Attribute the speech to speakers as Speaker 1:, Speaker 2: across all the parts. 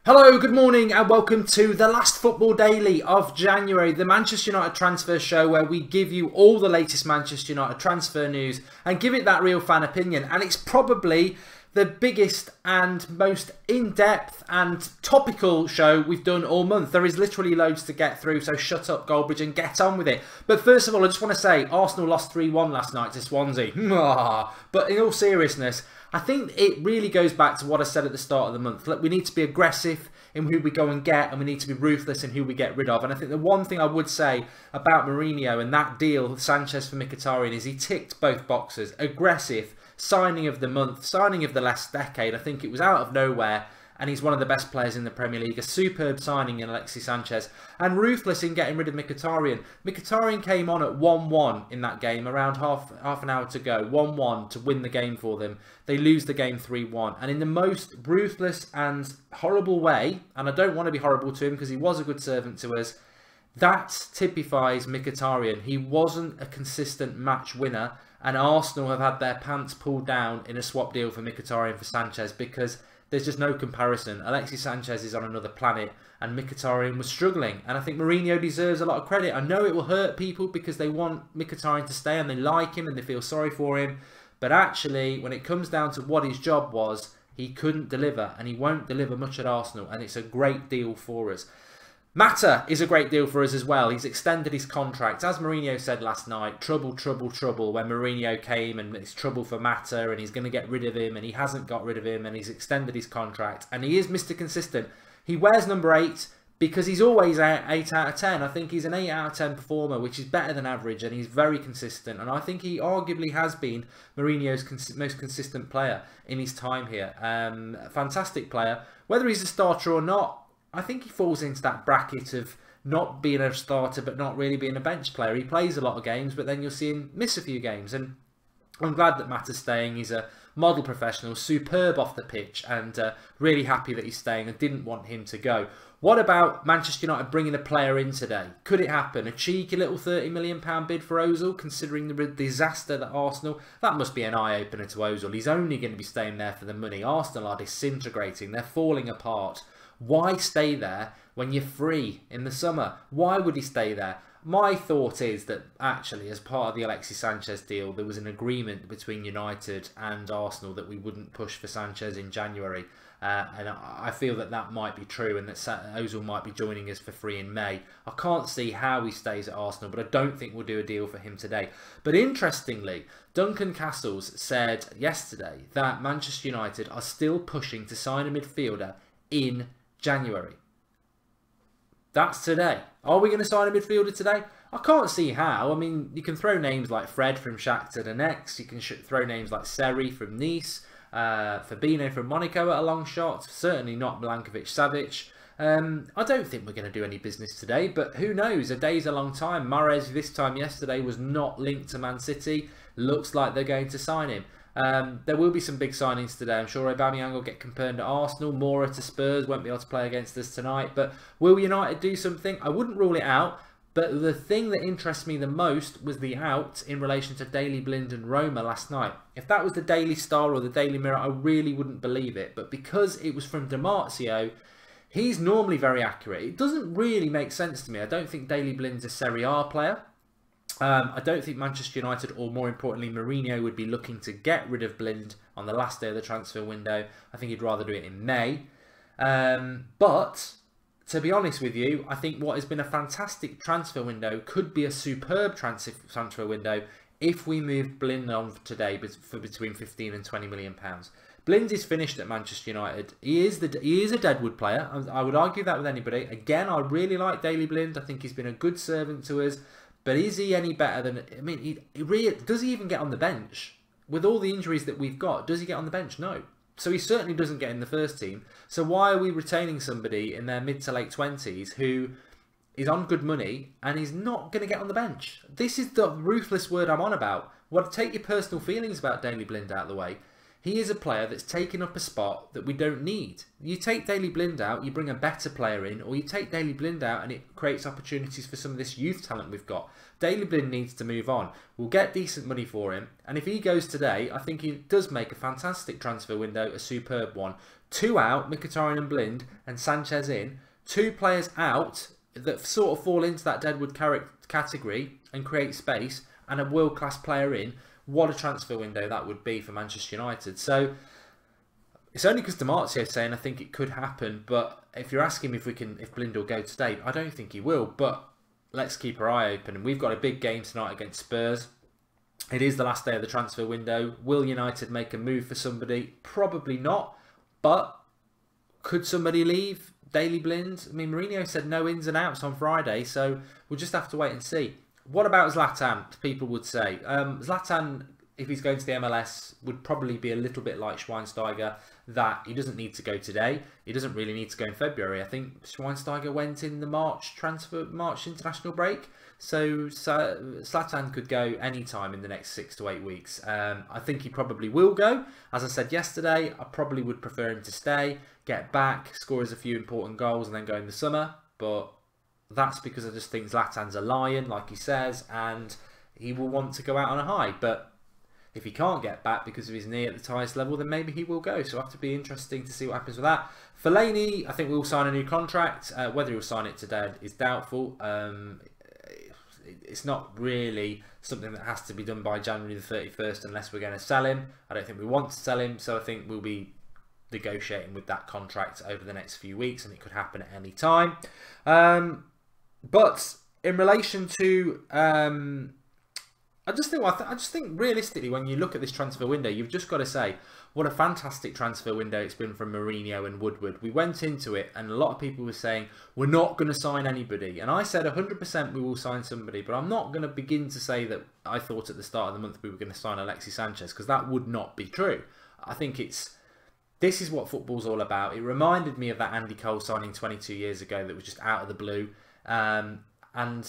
Speaker 1: Hello, good morning and welcome to the last Football Daily of January, the Manchester United transfer show where we give you all the latest Manchester United transfer news and give it that real fan opinion. And it's probably the biggest and most in-depth and topical show we've done all month. There is literally loads to get through, so shut up, Goldbridge, and get on with it. But first of all, I just want to say Arsenal lost 3-1 last night to Swansea. But in all seriousness, I think it really goes back to what I said at the start of the month. Look, we need to be aggressive in who we go and get, and we need to be ruthless in who we get rid of. And I think the one thing I would say about Mourinho and that deal with Sanchez for Mkhitaryan is he ticked both boxes. Aggressive, signing of the month, signing of the last decade. I think it was out of nowhere, and he's one of the best players in the Premier League. A superb signing in Alexis Sanchez. And ruthless in getting rid of Mkhitaryan. Mkhitaryan came on at 1-1 in that game, around half an hour to go. 1-1 to win the game for them. They lose the game 3-1. And in the most ruthless and horrible way, and I don't want to be horrible to him because he was a good servant to us, that typifies Mkhitaryan. He wasn't a consistent match winner, and Arsenal have had their pants pulled down in a swap deal for Mkhitaryan for Sanchez because there's just no comparison. Alexis Sanchez is on another planet and Mkhitaryan was struggling. And I think Mourinho deserves a lot of credit. I know it will hurt people because they want Mkhitaryan to stay and they like him and they feel sorry for him. But actually, when it comes down to what his job was, he couldn't deliver, and he won't deliver much at Arsenal. And it's a great deal for us. Mata is a great deal for us as well. He's extended his contract. As Mourinho said last night, trouble, trouble, trouble. When Mourinho came and it's trouble for Mata and he's going to get rid of him and he hasn't got rid of him and he's extended his contract. And he is Mr. Consistent. He wears number 8 because he's always 8 out of 10. I think he's an 8 out of 10 performer, which is better than average, and he's very consistent. And I think he arguably has been Mourinho's most consistent player in his time here. A fantastic player. Whether he's a starter or not, I think he falls into that bracket of not being a starter but not really being a bench player. He plays a lot of games, but then you'll see him miss a few games. And I'm glad that Mata's staying. He's a model professional, superb off the pitch, and really happy that he's staying. I didn't want him to go. What about Manchester United bringing a player in today? Could it happen? A cheeky little £30 million bid for Ozil, considering the disaster that Arsenal... That must be an eye-opener to Ozil. He's only going to be staying there for the money. Arsenal are disintegrating. They're falling apart. Why stay there when you're free in the summer? Why would he stay there? My thought is that actually, as part of the Alexis Sanchez deal, there was an agreement between United and Arsenal that we wouldn't push for Sanchez in January. And I feel that that might be true and that Ozil might be joining us for free in May. I can't see how he stays at Arsenal, but I don't think we'll do a deal for him today. But interestingly, Duncan Castles said yesterday that Manchester United are still pushing to sign a midfielder in January. That's today. Are we going to sign a midfielder today? I can't see how. I mean, you can throw names like Fred from Shakhtar Donetsk. You can throw names like Seri from Nice. Fabinho from Monaco at a long shot. Certainly not Milankovic-Savic. I don't think we're going to do any business today, but who knows? A day's a long time. Mahrez this time yesterday was not linked to Man City. Looks like they're going to sign him. There will be some big signings today. I'm sure Aubameyang will get confirmed at Arsenal. Mora to Spurs, won't be able to play against us tonight. But will United do something? I wouldn't rule it out. But the thing that interests me the most was the out in relation to Daily Blind and Roma last night. If that was the Daily Star or the Daily Mirror, I really wouldn't believe it. But because it was from Di Marzio, he's normally very accurate. It doesn't really make sense to me. I don't think Daily Blind's a Serie A player. I don't think Manchester United, or more importantly Mourinho, would be looking to get rid of Blind on the last day of the transfer window. I think he'd rather do it in May. But to be honest with you, I think what has been a fantastic transfer window could be a superb transfer window if we move Blind on today for between 15 and 20 million pounds. Blind is finished at Manchester United. He is a deadwood player. I would argue that with anybody. Again, I really like Daily Blind. I think he's been a good servant to us. But is he any better than... I mean, does he even get on the bench? With all the injuries that we've got, does he get on the bench? No. So he certainly doesn't get in the first team. So why are we retaining somebody in their mid to late 20s who is on good money and is not going to get on the bench? This is the ruthless word I'm on about. Well, take your personal feelings about Daily Blind out of the way. he is a player that's taking up a spot that we don't need. You take Daley Blind out, you bring a better player in, or you take Daley Blind out and it creates opportunities for some of this youth talent we've got. Daley Blind needs to move on. We'll get decent money for him, and if he goes today, I think he does make a fantastic transfer window, a superb one. 2 out, Mkhitaryan and Blind, and Sanchez in. 2 players out that sort of fall into that Deadwood category and create space, and a world-class player in. What a transfer window that would be for Manchester United. So it's only because Demartio's saying I think it could happen, but if you're asking me if Blind will go today, I don't think he will, but let's keep our eye open. And we've got a big game tonight against Spurs. It is the last day of the transfer window. Will United make a move for somebody? Probably not, but could somebody leave? Daley Blind? I mean, Mourinho said no ins and outs on Friday, so we'll just have to wait and see. What about Zlatan, people would say? Zlatan, if he's going to the MLS, would probably be a little bit like Schweinsteiger, that he doesn't need to go today. He doesn't really need to go in February. I think Schweinsteiger went in the March international break. So Zlatan could go any time in the next 6 to 8 weeks. I think he probably will go. As I said yesterday, I probably would prefer him to stay, get back, score us a few important goals, and then go in the summer. But that's because I just think Zlatan's a lion, like he says, and he will want to go out on a high. But if he can't get back because of his knee at the highest level, then maybe he will go. So it'll have to be interesting to see what happens with that. Fellaini, I think we'll sign a new contract. Whether he'll sign it today is doubtful. It's not really something that has to be done by January the 31st unless we're going to sell him. I don't think we want to sell him, so I think we'll be negotiating with that contract over the next few weeks, and it could happen at any time. But in relation to, I just think realistically, when you look at this transfer window, you've just got to say what a fantastic transfer window it's been from Mourinho and Woodward. We went into it, and a lot of people were saying we're not going to sign anybody, and I said 100% we will sign somebody, but I'm not going to begin to say that I thought at the start of the month we were going to sign Alexis Sanchez, because that would not be true. I think this is what football's all about. It reminded me of that Andy Cole signing 22 years ago that was just out of the blue. And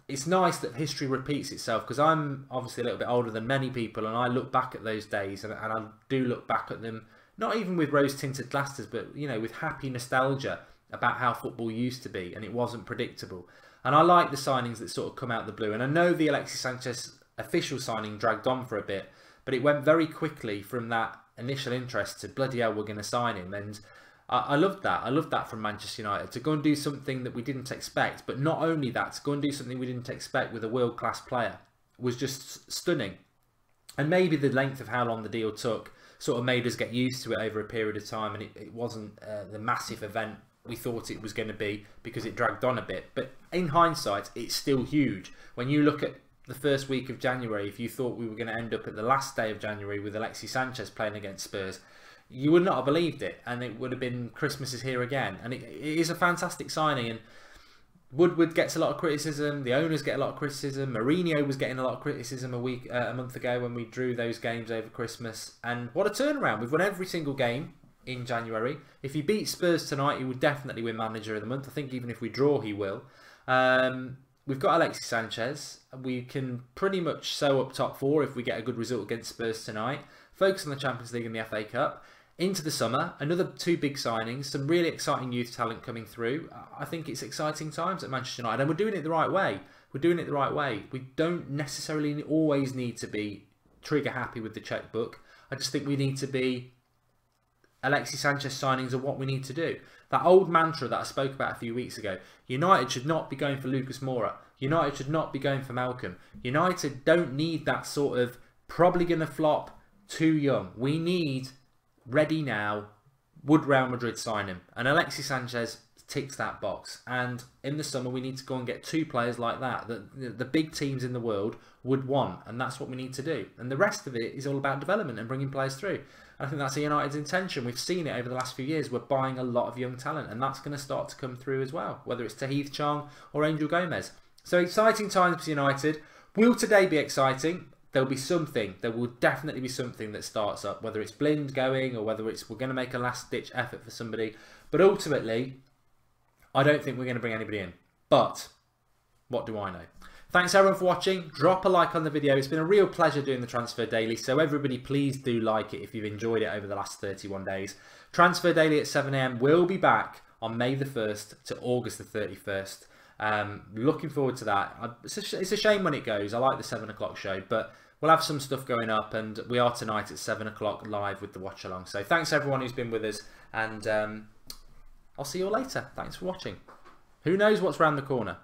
Speaker 1: it's nice that history repeats itself, because I'm obviously a little bit older than many people, and I look back at those days, and I do look back at them, not even with rose-tinted glasses, but with happy nostalgia about how football used to be, and it wasn't predictable. And I like the signings that sort of come out of the blue. And I know the Alexis Sanchez official signing dragged on for a bit, but it went very quickly from that initial interest to bloody hell, we're going to sign him. And I loved that. I loved that from Manchester United, to go and do something that we didn't expect. But not only that, to go and do something we didn't expect with a world-class player was just stunning. And maybe the length of how long the deal took sort of made us get used to it over a period of time, and it wasn't the massive event we thought it was going to be, because it dragged on a bit. But in hindsight, it's still huge. When you look at the first week of January, if you thought we were going to end up at the last day of January with Alexis Sanchez playing against Spurs, you would not have believed it, and it would have been Christmas is here again. And it is a fantastic signing, and Woodward gets a lot of criticism, the owners get a lot of criticism, Mourinho was getting a lot of criticism a month ago when we drew those games over Christmas, and what a turnaround. We've won every single game in January. If he beats Spurs tonight, he would definitely win Manager of the Month. I think even if we draw, he will. We've got Alexis Sanchez. We can pretty much sew up top 4 if we get a good result against Spurs tonight. Focus on the Champions League and the FA Cup. Into the summer, another 2 big signings, some really exciting youth talent coming through. I think it's exciting times at Manchester United, and we're doing it the right way. We're doing it the right way. We don't necessarily always need to be trigger happy with the checkbook. I just think we need to be Alexis Sanchez signings are what we need to do. That old mantra that I spoke about a few weeks ago, United should not be going for Lucas Moura. United should not be going for Malcolm. United don't need that sort of probably going to flop, too young. We need ready now, would Real Madrid sign him? And Alexis Sanchez ticks that box. And in the summer, we need to go and get 2 players like that the big teams in the world would want. And that's what we need to do. And the rest of it is all about development and bringing players through. And I think that's United's intention. We've seen it over the last few years. We're buying a lot of young talent, and that's going to start to come through as well, whether it's Tahith Chong or Angel Gomez. So exciting times for United. Will today be exciting? There'll be something. There will definitely be something that starts up, whether it's Blind going or whether it's we're going to make a last-ditch effort for somebody. But ultimately, I don't think we're going to bring anybody in. But what do I know? Thanks everyone for watching. Drop a like on the video. It's been a real pleasure doing the Transfer Daily, so everybody please do like it if you've enjoyed it over the last 31 days. Transfer Daily at 7 AM will be back on May the 1st to August the 31st. Looking forward to that. It's a shame when it goes. I like the 7 o'clock show, but we'll have some stuff going up, and we are tonight at 7 o'clock live with the watch along. So thanks everyone who's been with us, and I'll see you all later. Thanks for watching. Who knows what's around the corner?